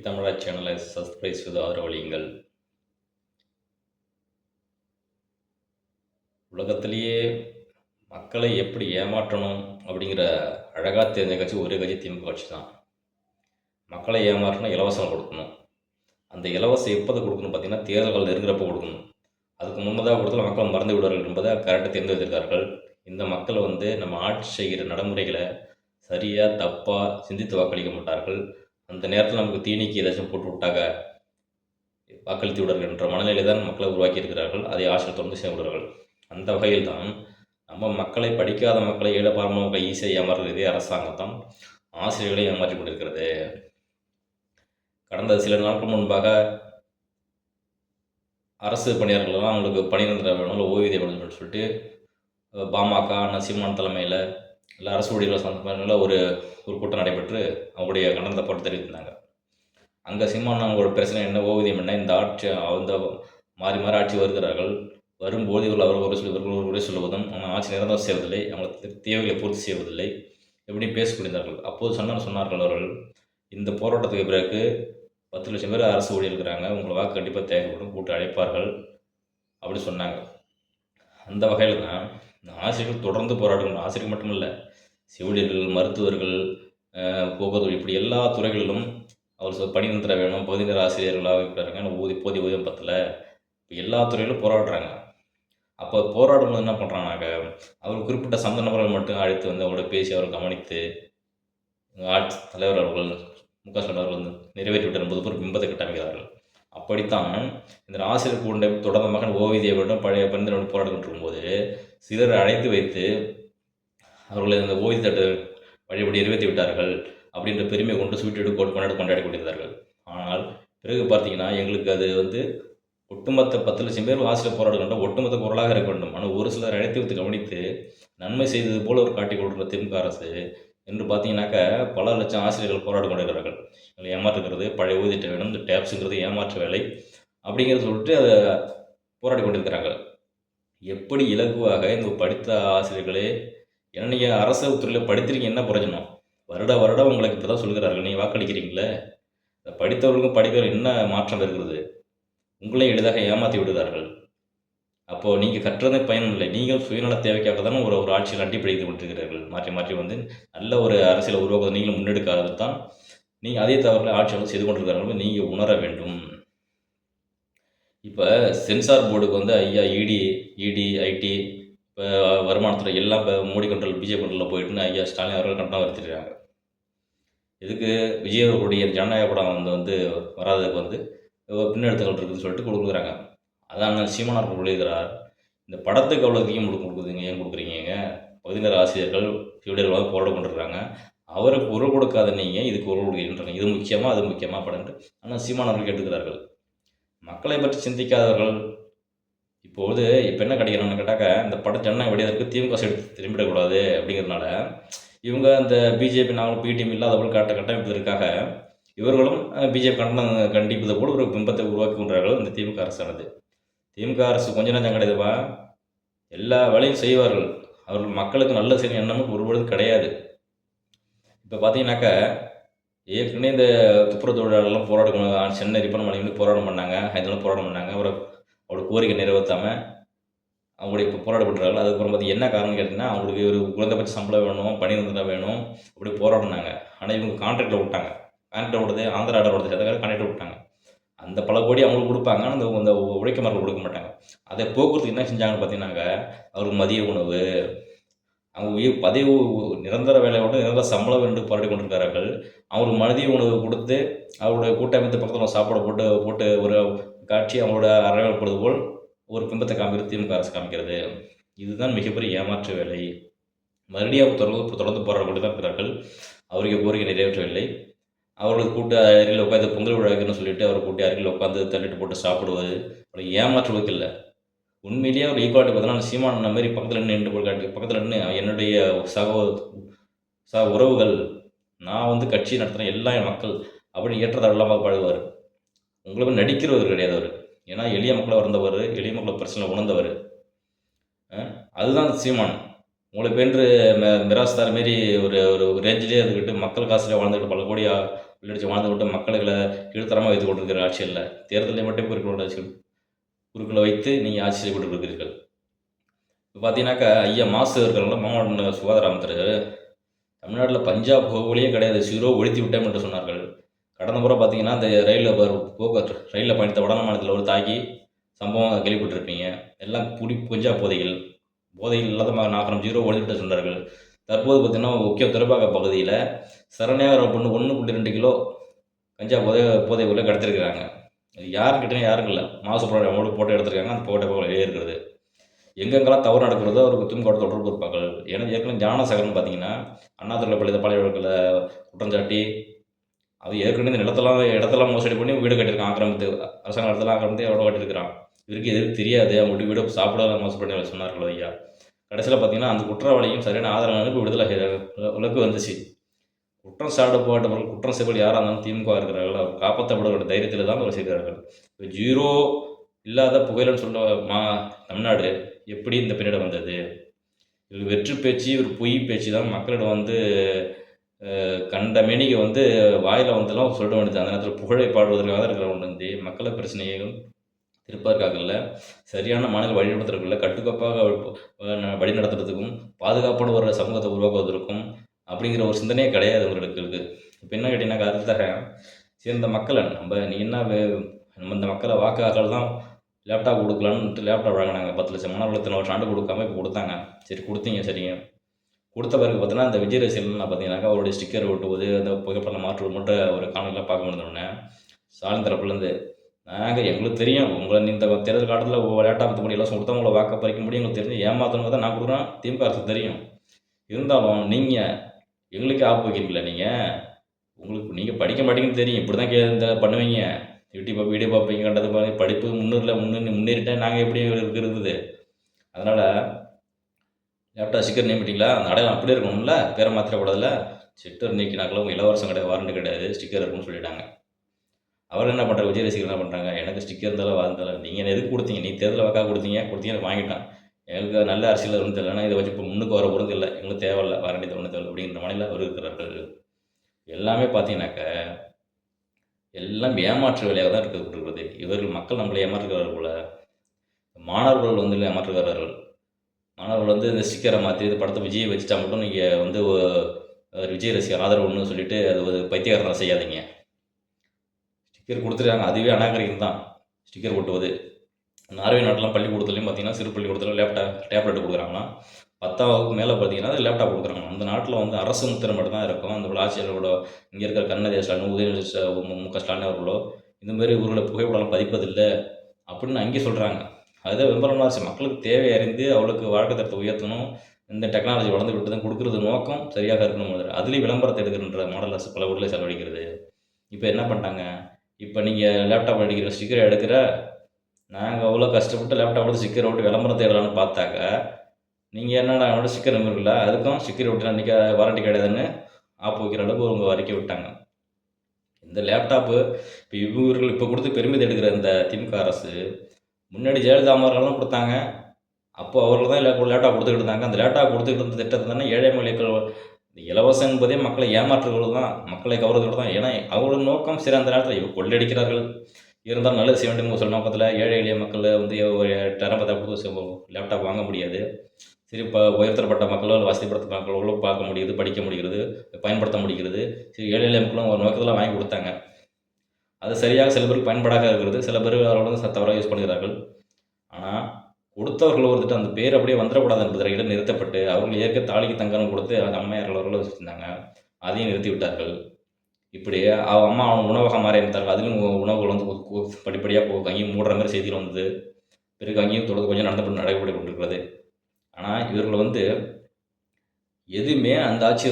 தமிழா சேனலை சப்ஸ்கிரைப் செய்து ஆதரவளியுங்கள். உலகத்திலேயே மக்களை எப்படி ஏமாற்றணும் அப்படிங்கிற அழகாக தெரிஞ்ச கட்சி ஒரே கட்சி திமுக கட்சி தான். மக்களை ஏமாற்றணும், இலவசம் கொடுக்கணும். அந்த இலவசம் எப்போது கொடுக்கணும் பார்த்தீங்கன்னா, தேர்தல்கள் நெருங்குறப்போ கொடுக்கணும். அதுக்கு முன்னதாக கொடுத்தால் மக்கள் மறந்து விடுவார்கள் என்பதை கரெக்டாக தெரிந்து வைத்திருக்கார்கள். இந்த மக்கள் நம்ம ஆட்சி செய்கிற நடைமுறைகளை சரியாக தப்பாக சிந்தித்து வாக்களிக்க மாட்டார்கள். அந்த நேரத்தில் நமக்கு தீனிக்கு ஏதாச்சும் போட்டு விட்டாங்க வாக்களித்து விடுவார்கள் என்ற மனநிலை தான் மக்களை உருவாக்கி இருக்கிறார்கள். அதை ஆட்சியில் தொடர்ந்து செய்ய விடுவார்கள். அந்த வகையில் தான் நம்ம மக்களை, படிக்காத மக்களை, ஏழை பாமர மக்களை ஈஸியாக ஏமாறுகிறது அரசாங்கம் தான் ஆசிரியர்களை ஏமாற்றிக் கொண்டிருக்கிறது. கடந்த சில நாட்கள் முன்பாக அரசு பணியாளர்கள்லாம் அவங்களுக்கு பணி நிரந்தரம் வேணும், இல்லை ஓய்வூதியம் வேணும்னு சொல்லிட்டு பாமக சீமான் தலைமையில் இல்லை அரசு ஊழியர்கள் சம்பந்தமாக ஒரு கூட்டம் நடைபெற்று அவங்களுடைய கண்டனத்தை போட்டு தெரிவித்திருந்தாங்க. அங்கே சீமான் அவங்களோட பிரச்சனை என்ன, ஓய்வூதியம் என்ன, இந்த ஆட்சி மாறி மாறி ஆட்சி வருகிறார்கள், வரும்போது இவர்கள் ஒரு உரை சொல்லுவதும், ஆனால் ஆட்சி நிரந்தரம் செய்வதில்லை, அவங்களுக்கு தேவைகளை பூர்த்தி செய்வதில்லை, எப்படி பேசிக்கொண்டிருந்தார்கள். அப்போது சொன்னார்கள் அவர்கள், இந்த போராட்டத்துக்கு பிறகு 10 லட்சம் பேர் அரசு ஊழியர் இருக்கிறாங்க, உங்களை வாக்கு கண்டிப்பாக தேவைப்படும், கூட்டு அழைப்பார்கள் அப்படி சொன்னாங்க. அந்த வகையில் தான் ஆசிரியர்கள் தொடர்ந்து போராடணும். ஆசிரியர்கள் மட்டுமில்லை, செவிலியர்கள், மருத்துவர்கள், போக்குவரத்து, இப்படி எல்லா துறைகளிலும் அவர் பணி நிரந்தரம் வேணும், பகுதி நேர ஆசிரியர்களாக இருக்கிறாங்க, போதிய ஊதியம் பத்தலை, இப்போ எல்லா துறையிலும் போராடுறாங்க. அப்போ போராடும்போது என்ன பண்ணுறாங்கனாக்க, அவர் குறிப்பிட்ட சந்த நபர்கள் மட்டும் அழைத்து அவரோட பேசி அவர் கவனித்து ஆட்சி தலைவர் அவர்கள் முக ஸ்டாலின் அவர்கள் நிறைவேற்றிவிட்டார் என்பது ஒரு பிம்பத்தை கட்டமைக்கிறார்கள். அப்படித்தான் இந்த ஆசிரியர் கூண்டை தொடர்ந்த மகன் ஓய்வூதிய வேண்டும், பழைய பெருந்திரம் போராடிக்கிட்டு இருக்கும்போது சிலரை அழைத்து வைத்து அவர்களை இந்த ஓய்வூதிய வழிபடி நிறைவேற்றி விட்டார்கள் அப்படின்ற பெருமையை கொண்டு ஸ்வீட்டு கொண்டாடி கொண்டிருந்தார்கள். ஆனால் பிறகு பார்த்தீங்கன்னா, எங்களுக்கு அது ஒட்டுமொத்த 10 லட்சம் பேர் ஆசிரியர் போராடுகின்ற ஒட்டுமொத்த குரலாக இருக்க வேண்டும். ஆனால் ஒரு சிலர் அழைத்து வைத்து கவனித்து நன்மை செய்தது போல ஒரு காட்டிக் கொடுக்கிற திமுக அரசு என்று பார்த்தீங்கன்னாக்க, பல லட்சம் ஆசிரியர்கள் போராடி கொண்டிருக்கிறார்கள். எங்களை ஏமாற்றுகிறது, பழைய ஊதியத்தை வேணும், இந்த டேப்ஸுங்கிறது ஏமாற்று வேலை அப்படிங்கிறத சொல்லிட்டு அதை போராடி கொண்டிருக்கிறாங்க. எப்படி இலகுவாக இந்த படித்த ஆசிரியர்களே, ஏன்னா நீங்கள் அரசு துறையில் படித்திருக்கீங்க, என்ன பிரயோஜனம்? வருடம் உங்களுக்கு இப்போ தான் சொல்கிறார்கள், நீங்கள் வாக்களிக்கிறீங்களே, படித்தவர்களுக்கும் படிக்கிறவர்கள் என்ன மாற்றம் இருக்கிறது? உங்களையும் எளிதாக ஏமாற்றி விடுகிறார்கள். அப்போது நீங்கள் கற்றதே பயனும் இல்லை. நீங்கள் சுயநல தேவைக்காக தானே ஒரு ஆட்சியில் அடிப்படைத்து கொண்டிருக்கிறீர்கள். மாற்றி நல்ல ஒரு அரசியலை உருவாக்குவதை நீங்களும் முன்னெடுக்காதது தான் நீங்கள் அதே தவறுகளை ஆட்சியாளர் செய்து கொண்டிருக்கிறார்கள். நீங்கள் உணர வேண்டும். இப்போ சென்சார் போர்டுக்கு ஐயா இடி ஐடி இப்போ வருமானத்துறை எல்லாம் இப்போ மோடி கண்ட்ரோல், பிஜேபி கண்ட்ரோலில் போயிட்டுன்னு ஐயா ஸ்டாலின் அவர்கள் கண்டனம் வருத்திருக்காங்க. இதுக்கு விஜய் அவர்களுடைய ஜனநாயக படம் வராததுக்கு பின்னெடுத்துகள் இருக்குதுன்னு சொல்லிட்டு கொடுக்குறாங்க. அதான் சீமான் அவர்கள் எழுதுகிறார், இந்த படத்துக்கு அவ்வளோ அதிகம் கொடுக்குதுங்க, ஏன் கொடுக்குறீங்க? பகுதி நேர ஆசிரியர்கள் செவிலியர்கள் போராட கொண்டிருக்கிறாங்க, அவருக்கு குரல் கொடுக்காத நீங்கள் இதுக்கு குரல் கொடுக்குறீங்க, இது முக்கியமாக அது முக்கியமாக படம்ட்டு ஆனால் சீமான் அவர்கள் கேட்டுக்கிறார்கள். மக்களை பற்றி சிந்திக்காதவர்கள் இப்போ என்ன கிடைக்கிறான்னு கேட்டாக்க, இந்த படம் ஜனநாயக வடிவதற்கு திமுக சைடு திரும்பிடக்கூடாது அப்படிங்கிறதுனால இவங்க அந்த பிஜேபி நாங்களும் பிடிஎம் இல்லாதவர்கள் கட்டமைப்பதற்காக இவர்களும் பிஜேபி கண்டிப்பது போல் ஒரு பிம்பத்தை உருவாக்கி கொண்டார்கள் இந்த திமுக அரசானது. திமுக அரசு கொஞ்ச நேரம் கிடையாதுப்பா, எல்லா வேலையும் செய்வார்கள். அவர்கள் மக்களுக்கு நல்ல செய்ய எண்ணமும் ஒருபொழுது கிடையாது. இப்போ பார்த்தீங்கன்னாக்கா, ஏற்கனவே இந்த துப்புரவு தொழிலாளர்கள்லாம் போராடணும், சென்னை ரிப்பன் மலையில போராட்டம் பண்ணாங்க, ஹைதராபாத் போராட்டம் பண்ணாங்க, அவரோட கோரிக்கை நிறைவேற்றாமல் அவங்களுடைய இப்போ போராட பண்ணுறாங்க. அதுக்கப்புறம் என்ன காரணம் கேட்டிங்கன்னா, அவங்களுக்கு ஒரு குறைந்தபட்ச சம்பளம் வேணும், பணி நிரந்தரம் வேணும், அப்படி போராடினாங்க. ஆனால் இவங்க கான்ட்ராக்டில் விட்டாங்க. கான்ட்ராக்ட் விடுறது ஆந்திரா ஆர்டர் வருது, அதுக்காக கான்ட்ராக்ட் விட்டாங்க. அந்த பல கோடி அவங்களுக்கு கொடுப்பாங்க, ஆனால் அந்த உழைக்கமார்கள் கொடுக்க மாட்டாங்க. அதை போக்குவரத்து என்ன செஞ்சாங்கன்னு பார்த்தீங்கன்னாக்க, அவருக்கு மதிய உணவு, அவங்க பதவி நிரந்தர வேலையோட நிரந்தர சம்பளம் என்று போராடி கொண்டிருக்கிறார்கள். அவங்களுக்கு மதிய உணவு கொடுத்து அவருடைய கூட்டமைத்து பக்கத்தில் சாப்பாடு போட்டு ஒரு காட்சி அவங்களோட அரவணைப்படுவது போல் ஒரு பிம்பத்தை காமிக்கிறது திமுக அரசு காமிக்கிறது. இதுதான் மிகப்பெரிய ஏமாற்று வேலை. மறுபடியும் தொடர்ந்து போராட தான் இருக்கிறார்கள். அவருக்கு கோரிக்கை நிறைவேற்றவில்லை. அவர்கள் கூட்டு அருகில் உட்காந்து பொங்கல் விழாக்குன்னு சொல்லிட்டு அவர் கூட்டி அருகில் உட்காந்து தள்ளிட்டு போட்டு சாப்பிடுவது அவருக்கு ஏமாற்றுவதற்கு இல்லை. உண்மையிலேயே அவர் ஈக்குவாலிட்டி பார்த்தோன்னா, சீமான மாதிரி பக்கத்தில் நின்று போய் காட்டி பக்கத்தில் நின்று என்னுடைய சக உறவுகள், நான் கட்சி நடத்துகிறேன், எல்லா மக்கள் அப்படின்னு ஏற்றத்தாழ்வாக பாடுவார். உங்களுக்கு நடிக்கிறவர் கிடையாது அவர். ஏன்னா எளிய மக்களை வந்தவர், எளிய மக்களை பிரச்சனை உணர்ந்தவர். அதுதான் சீமான். உங்களுக்கு என்று மிராஸ்தார் மாரி ஒரு ரேஞ்சிலே இருந்துக்கிட்டு மக்கள் காசுலேயே வாழ்ந்துக்கிட்டு பல கோடி கொள்ளடிச்சு வாழ்ந்து விட்டு மக்களை கீழ்த்தரமாக வைத்துக் கொண்டிருக்கிற ஆட்சி அல்ல. தேர்தலில் மட்டும் குறுக்களை வைத்து நீங்கள் ஆட்சி செய்து கொண்டிருக்கிறீர்கள். இப்போ பார்த்தீங்கன்னாக்கா ஐயா மாசு இருக்கிறவங்கள மாவட்ட சுகாதார அமைச்சர் தமிழ்நாட்டில் பஞ்சாப் போகலையே கிடையாது, ஜீரோ ஒழித்து விட்டோம் என்று சொன்னார்கள். கடந்த முறை பார்த்தீங்கன்னா இந்த ரயிலில் போக்குவரத்து ரயிலில் பயணித்த வட மாநிலத்தில் ஒரு தாக்கி சம்பவம் கேள்விப்பட்டிருப்பீங்க. எல்லாம் பஞ்சாப் போதையில் இல்லாத நாகரம் ஜீரோ ஒழித்துவிட்டு சொன்னார்கள். தற்போது பார்த்தீங்கன்னா முக்கிய துறைப்பாக பகுதியில் சரணியாக பொண்ணு 1.2 கிலோ கஞ்சா போதை உள்ள கடத்திருக்கிறாங்க. அது யாருக்கிட்டே யாரும் இல்லை, மாசு அவங்களோட போட்டோ எடுத்திருக்காங்க. அந்த போட்டோ வெளியே இருக்கிறது. எங்கெங்கெல்லாம் தவறு நடக்கிறதோ அவருக்கு திமுக தொடர்பு இருப்பார்கள். ஏன்னா ஏற்கனவே ஞானசேகரன் பார்த்தீங்கன்னா அண்ணாதுரை பள்ளி பழைய வழக்கில் குற்றஞ்சாட்டி அது ஏற்கனவே இந்த இடத்தெல்லாம் மோசடி பண்ணி வீடு கட்டியிருக்கான். ஆக்கிரமித்து அரசாங்க இடத்துல ஆக்கிரமித்து எவ்வளோ கட்டியிருக்கிறான். இவருக்கு எதுவும் தெரியாது. அவங்க வீடு சாப்பிட மோசம் பண்ணி சொன்னார்கள் ஐயா. கடைசியில் பார்த்தீங்கன்னா அந்த குற்றவாளியும் சரியான ஆதரவு அனுப்பி விடுதலை உலக்கு வந்துச்சு. குற்றம் சாட்டப்பட்டவர்கள் குற்றம் செய்வது யாராக இருந்தாலும் திமுக இருக்கிறார்கள், அவர் காப்பாற்றப்படுகிற தைரியத்தில் தான் அவர் செய்கிறார்கள். இப்போ ஜீரோ இல்லாத புகையிலன்னு சொல்ல தமிழ்நாடு எப்படி இந்த பின்னணி வந்தது? இது வெற்று பேச்சு, ஒரு பொய் பேச்சு தான் மக்களிடம் கண்ட மேனிக்கு வாயில் வந்தெல்லாம் சொல்ல வேண்டியது. அந்த நேரத்தில் புகழை பாடுவதற்காக இருக்கிற ஒன்று மக்களை பிரச்சனைகளும் திருப்பதற்காக இல்லை, சரியான மாநில வழிநடத்துறதுக்குள்ள கட்டுக்கோப்பாக வழி நடத்துறதுக்கும் பாதுகாப்பான ஒரு சமூகத்தை உருவாக்குவதற்கும் அப்படிங்கிற ஒரு சிந்தனையே கிடையாது உங்களுக்கு இருக்குது. இப்போ என்ன கேட்டிங்கன்னாக்கா அதுக்காக சேர்ந்த மக்களை நீ என்ன நம்ம இந்த மக்களை வாக்காளர்கள் தான் லேப்டாப் கொடுக்கலான்ட்டு லேப்டாப் வழங்கினாங்க. 10 லட்சம் மாணவர்களுக்கு ஒரு ஆண்டு கொடுக்காம இப்போ கொடுத்தாங்க. சரி கொடுத்தீங்க, சரிங்க. கொடுத்த பிறகு பார்த்தீங்கன்னா அந்த விஜய் ரசிகர்கள்லாம் பார்த்தீங்கன்னாக்கா அவருடைய ஸ்டிக்கர் ஒட்டுவது, அந்த புகைப்படம் மாற்றுவது மட்டும் ஒரு காணொலிலாம் பார்க்க முடிஞ்சோடனே ஸ்டாலின் தரப்புலேருந்து எங்களுக்கு தெரியும் உங்களை இந்த தேர்தல் காலத்தில் லேப்டாப் பற்றி எல்லாம் கொடுத்தா உங்களை வாக்க பறிக்க முடியும், எங்களுக்கு தெரிஞ்சு ஏமாத்தவங்க தான் நான் கொடுக்குறேன், திமுக அரசு தெரியும். இருந்தாலும் நீங்கள் எங்களுக்கு ஆப்பு வைக்கிறீங்களா? உங்களுக்கு நீங்கள் படிக்க மாட்டீங்கன்னு தெரியும், இப்படி தான் இந்த பண்ணுவீங்க, யூடியூப் வீடியோ பார்ப்பீங்க, கண்டது படிப்பு முன்னேறிட்டேன் நாங்கள் எப்படி இருக்குது. அதனால் லேப்டாப் ஸ்டிக்கர் நீக்கிட்டீங்களா, அந்த அடையாளம் அப்படியே இருக்கணும்ல, பேரை மாத்திரக்கூடாதுல. ஸ்டிக்கர் நீக்கினாக்களும் இலவசம் கிடையாது, வாரண்டி கிடையாது, ஸ்டிக்கர் இருக்குன்னு சொல்லிட்டாங்க. அவர் என்ன பண்ணுறாங்க, விஜய் ரசிகர் என்ன பண்ணுறாங்க, எனக்கு ஸ்டிக்கர் இருந்தாலும் வாழ்ந்தாலும் நீங்கள் எதுக்கு கொடுத்தீங்க, நீ தேர்தலில் வாக்காக கொடுத்தீங்க எனக்கு வாங்கிட்டான், எங்களுக்கு நல்ல அரசியல் ஒன்றும் தெரியலன்னா இதை வச்சு இப்போ முன்னுக்கு வர பொருள் இல்லை, எங்களுக்கு தேவையில்லை, வாரண்டி ஒன்றும் தேவை அப்படிங்கிற மாநில அவர் இருக்கிறார்கள். எல்லாமே பார்த்தீங்கன்னாக்க எல்லாம் ஏமாற்று வேலையாக தான் இருக்கிறது. இவர்கள் மக்கள் நம்மளை ஏமாற்றுகிறார்கள் போல. மாணவர்கள் ஏமாற்றுகிறார்கள். மாணவர்கள் இந்த ஸ்டிக்கரை மாற்றி இந்த படத்தை விஜயை வச்சுட்டா மட்டும் நீங்கள் விஜய் ரசிகர் ஆதரவுன்னு சொல்லிட்டு அது ஒரு பைத்தியகாரனை செய்யாதீங்க. ஸ்டிக்கர் கொடுத்துருக்காங்க, அதுவே அநாகரிகம் தான் ஸ்டிக்கர் ஒட்டுவது. நார்வே நாட்டெலாம் பள்ளிக்கூடத்துலையும் பார்த்தீங்கன்னா சிறு பள்ளிக்கூடத்தில் டேப்லெட் கொடுக்குறாங்கன்னா 10ஆம் வகுப்பு மேலே பார்த்தீங்கன்னா லேப்டாப் கொடுக்குறாங்க. அந்த நாட்டில் அரசு முத்திரை மட்டும் தான் இருக்கும். அந்த ஆட்சியர்களோட இங்கே இருக்கிற கருணாநிதி ஸ்டாலின், உதயநிதி மு.க. ஸ்டாலின் அவர்களோ இந்தமாரி ஊர்களை புகைப்படம் பதிப்பதில்லை அப்படின்னு அங்கேயே சொல்கிறாங்க. அதுதான் விளம்பரமாக இருந்துச்சு. மக்களுக்கு தேவை அறிந்து அவளுக்கு வாழ்க்கை தரத்தை உயர்த்தணும், இந்த டெக்னாலஜி வளர்ந்து விட்டு தான் கொடுக்குறது நோக்கம் சரியாக இருக்கணும். அதுலேயும் விளம்பரத்தை எடுக்கின்ற மாடல் அரசு பல ஊரில் செலவழிக்கிறது. இப்போ என்ன பண்ணிட்டாங்க, இப்போ நீங்கள் லேப்டாப் அடிக்கிற ஸ்டிக்கரை எடுக்கிற, நாங்கள் அவ்வளோ கஷ்டப்பட்டு லேப்டாப் எடுத்து ஸ்டிக்கர் விட்டு விளம்பரம் தேடலான்னு பார்த்தாக்க நீங்கள் என்னடா என்னோட ஸ்டிக்கர் இருக்குல்ல அதுக்கும் ஸ்டிக்கர் விட்டு அன்றைக்கி வாரண்டி கிடையாதுன்னு ஆப்பு வைக்கிற அளவுக்கு அவங்க அறிக்கை விட்டாங்க. இந்த லேப்டாப்பு இப்போ இவர்கள் இப்போ கொடுத்து பெருமிதம் எடுக்கிற இந்த திமுக அரசு முன்னாடி ஜெயலலிதா அம்மார்கள்லாம் கொடுத்தாங்க. அப்போ அவர்கள் தான் லேப்டாப் கொடுத்துக்கிட்டு இருந்தாங்க. அந்த லேப்டாப் கொடுத்துக்கிட்டு இருந்த திட்டத்தை தானே ஏழை மக்கள் இலவசம் என்பதே மக்களை ஏமாற்றுவது தான், மக்களை கவர்றது தான். ஏன்னா அவங்களோட நோக்கம் சரி அந்த நேரத்தில் இவங்க கொள்ளடிக்கிறார்கள், இருந்தாலும் நல்லது செய்ய வேண்டும் சொல்ல நோக்கத்தில் ஏழை எளிய மக்கள் ஒரு 8,000 கொடுத்து லேப்டாப் வாங்க முடியாது. சரி இப்போ உயர்த்தப்பட்ட மக்களோ வசதிப்படுத்த மக்களோ பார்க்க முடியுது, படிக்க முடிகிறது, பயன்படுத்த முடிகிறது. சரி ஏழை எளிய மக்களும் ஒரு நோக்கத்தில் வாங்கி கொடுத்தாங்க. அது சரியாக சில பேருக்கு பயன்படாக இருக்கிறது, சில பேர் அவரோட தவறாக யூஸ் பண்ணுகிறார்கள். ஆனால் கொடுத்தவர்கள் ஒருத்தர் அந்த பேர் அப்படியே வந்துடக்கூடாது என்பதில் நிறுத்தப்பட்டு அவர்கள் ஏற்க தாலிக்கு தங்கரம் கொடுத்து அந்த அம்மையார்கள் அவர்கள் வச்சுருந்தாங்க, அதையும் நிறுத்தி விட்டார்கள். இப்படி அம்மா உணவகம் மாறி இருந்தார்கள், அதிலும் உணவுகள் படிப்படியாக அங்கேயும் மூடுற மாதிரி செய்திகள் வந்தது. பிறகு அங்கேயும் தொடர்ந்து கொஞ்சம் நடைபெற்று கொண்டிருக்கிறது. ஆனால் இவர்கள் எதுவுமே அந்த ஆட்சி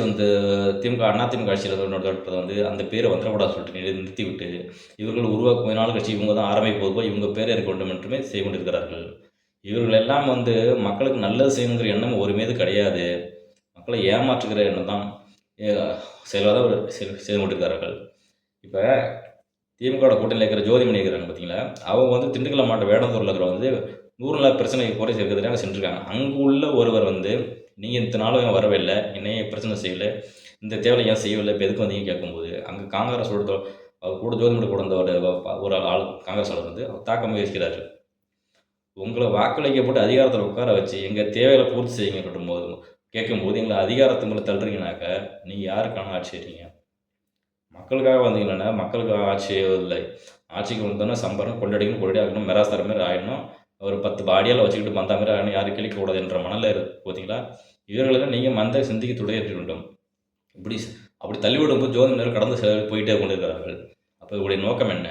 திமுக அதிமுக ஆட்சியில் அந்த பேரை வந்துடக்கூடாது சொல்லிட்டு நிறுத்திவிட்டு இவர்கள் உருவாக்கும் நாள் கட்சி இவங்க தான் ஆரம்பிப்பது போல் இவங்க பேரை இருக்க வேண்டும் என்றுமே செய்து கொண்டிருக்கிறார்கள். இவர்கள் எல்லாம் மக்களுக்கு நல்லது செய்யணுங்கிற எண்ணம் ஒரு மீது கிடையாது, மக்களை ஏமாற்றுகிற எண்ணம் தான் செயலாக செய்து கொண்டிருக்கிறார்கள். இப்போ திமுக கூட்டணியில் இருக்கிற ஜோதிமணி இருக்கிறாங்க பார்த்தீங்களா, அவங்க திண்டுக்கல் மாவட்டம் வேடந்தூரில் இருக்கிற 100 நாள் பிரச்சனை குறை சேர்க்கிறதுக்காக சென்றிருக்காங்க. அங்கே உள்ள ஒருவர் நீங்கள் இத்தனை நாளும் ஏன் வரவே இல்லை, என்னையும் ஏன் பிரச்சனை செய்யலை, இந்த தேவையை ஏன் செய்யவில்லை, இப்போ எதுக்கு வந்தீங்க கேட்கும்போது, அங்கே காங்கிரஸோட அவர் கூட ஜோதிமணி கூட வந்த ஒரு ஆள் காங்கிரஸ் ஆள் வந்து அவர் தாக்க முயற்சிக்கிறாரு. உங்களை வாக்களிக்கப்பட்டு அதிகாரத்தில் உட்கார வச்சு எங்கள் தேவைகளை பூர்த்தி செய்யுங்க கட்டும்போது கேட்கும்போது எங்களை அதிகாரத்தை மேலே தள்ளுறீங்கனாக்க நீங்கள் யாருக்கான ஆட்சி செய்றீங்க? மக்களுக்காக வந்தீங்கன்னா மக்களுக்காக ஆட்சி இல்லை. ஆட்சிக்கு வந்தோன்னா சம்பரம் கொள்ளடிக்கணும், கொள்ளடி ஆகணும், மெராஸ்தர மாதிரி ஆயிடணும், ஒரு 10 பாடியால் வச்சுக்கிட்டு மந்த மாதிரி ஆகணும், யாரும் கிழிக்கக்கூடாது என்ற மனநிலை பார்த்தீங்களா? இவர்களெல்லாம் நீங்கள் மந்த சிந்திக்க துடையேற்ற வேண்டும். இப்படி அப்படி தள்ளிவிடும்போது ஜோதிமணியர் கடந்து போயிட்டே கொண்டிருக்கிறார்கள். அப்போ இவருடைய நோக்கம் என்ன?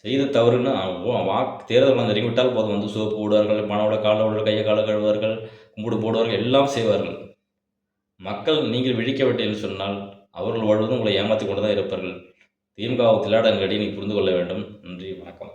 செய்த தவறுன்னா தேர்தல் வந்து நெருங்கிவிட்டால் போதும் வந்து சோப்பு போடுவார்கள், மனவோட காலை விடுவார்கள், கையை காலை கழுவார்கள், கும்பிடு போடுவார்கள், எல்லாம் செய்வார்கள். மக்கள் நீங்கள் விழிக்கவில்லை என்று சொன்னால் அவர்கள் வாழ்வதும் உங்களை ஏமாற்றிக் கொண்டு தான் இருப்பார்கள். திமுகவை தில்லாடங்கடி நீ புரிந்து கொள்ள வேண்டும். நன்றி, வணக்கம்.